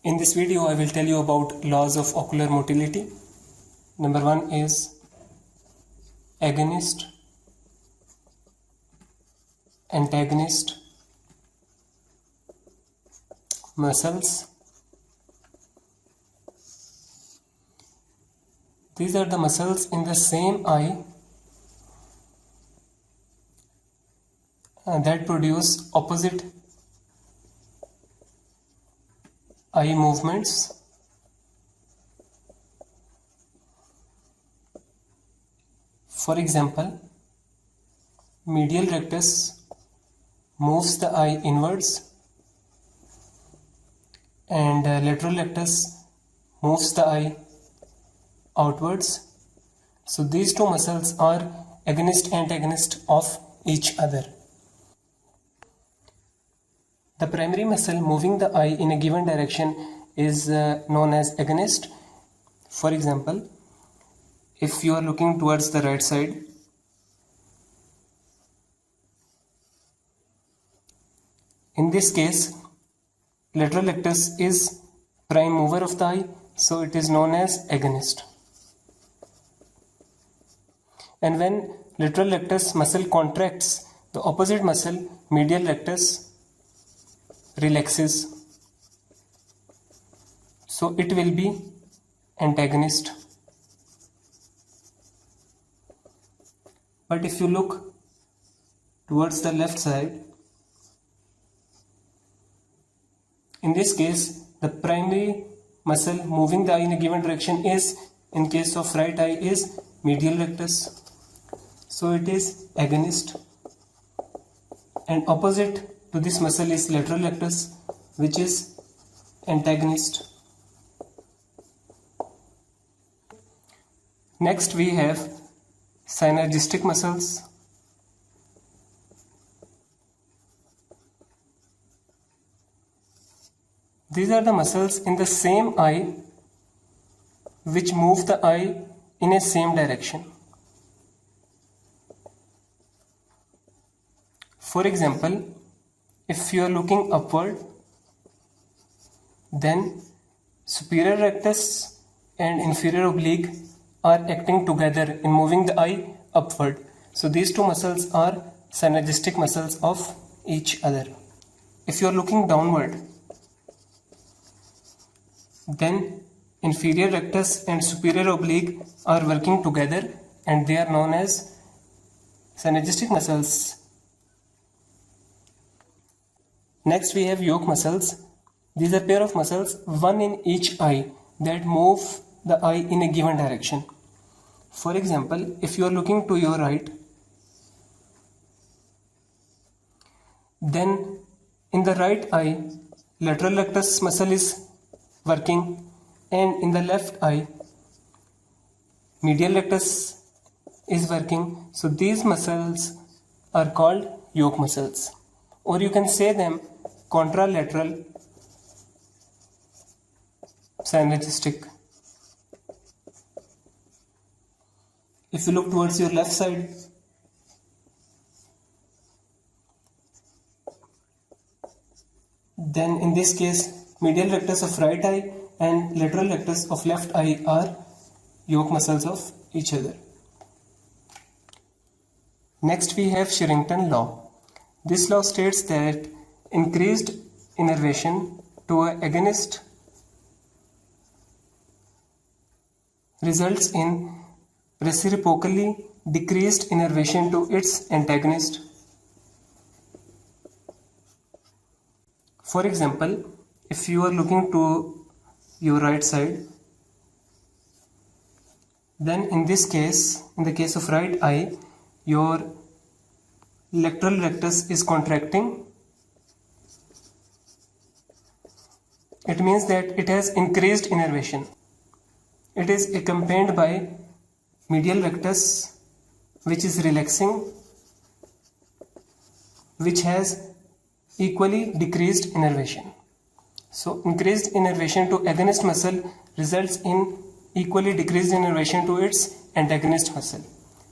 In this video, I will tell you about laws of ocular motility. Number one is agonist, antagonist, muscles. These are the muscles in the same eye that produce opposite eye movements. For example, medial rectus moves the eye inwards and lateral rectus moves the eye outwards. So these two muscles are agonist and antagonist of each other. The primary muscle moving the eye in a given direction is known as agonist. For example, if you are looking towards the right side, in this case, lateral rectus is prime mover of the eye, so it is known as agonist. And when lateral rectus muscle contracts, the opposite muscle, medial rectus, relaxes, so it will be antagonist. But if you look towards the left side, in this case the primary muscle moving the eye in a given direction is, in case of right eye, is medial rectus, so it is agonist, and opposite to this muscle is lateral rectus, which is antagonist. Next we have synergistic muscles. These are the muscles in the same eye which move the eye in a same direction. For example, if you are looking upward, then superior rectus and inferior oblique are acting together in moving the eye upward. So these two muscles are synergistic muscles of each other. If you are looking downward, then inferior rectus and superior oblique are working together and they are known as synergistic muscles. Next we have yoke muscles. These are pair of muscles, one in each eye, that move the eye in a given direction. For example, if you are looking to your right, then in the right eye lateral rectus muscle is working, and in the left eye medial rectus is working. So these muscles are called yoke muscles, or you can say them contralateral synergistic. If you look towards your left side, then in this case medial rectus of right eye and lateral rectus of left eye are yoke muscles of each other. Next we have Sherrington law. This law states that increased innervation to an agonist results in reciprocally decreased innervation to its antagonist. For example, if you are looking to your right side, then in this case, in the case of right eye, your lateral rectus is contracting. It means that it has increased innervation. It is accompanied by medial rectus, which is relaxing, which has equally decreased innervation. So increased innervation to agonist muscle results in equally decreased innervation to its antagonist muscle.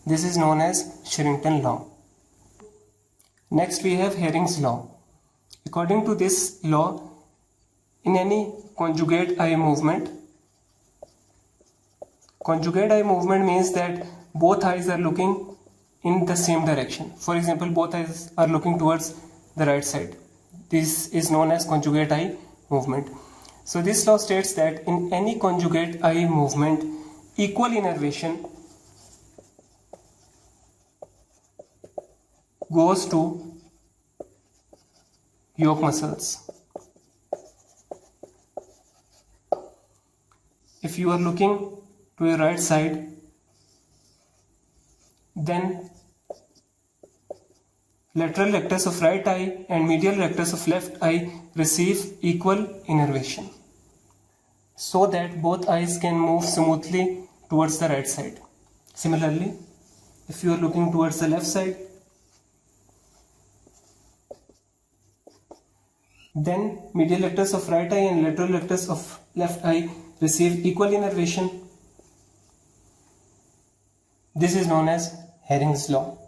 This is known as Sherrington law. Next we have Hering's law. According to this law, in any conjugate eye movement means that both eyes are looking in the same direction. For example, both eyes are looking towards the right side. This is known as conjugate eye movement. So this law states that in any conjugate eye movement, equal innervation goes to yoke muscles. If you are looking to your right side, then lateral rectus of right eye and medial rectus of left eye receive equal innervation, so that both eyes can move smoothly towards the right side. Similarly, if you are looking towards the left side, then medial rectus of right eye and lateral rectus of left eye receive equal innervation. This is known as Hering's law.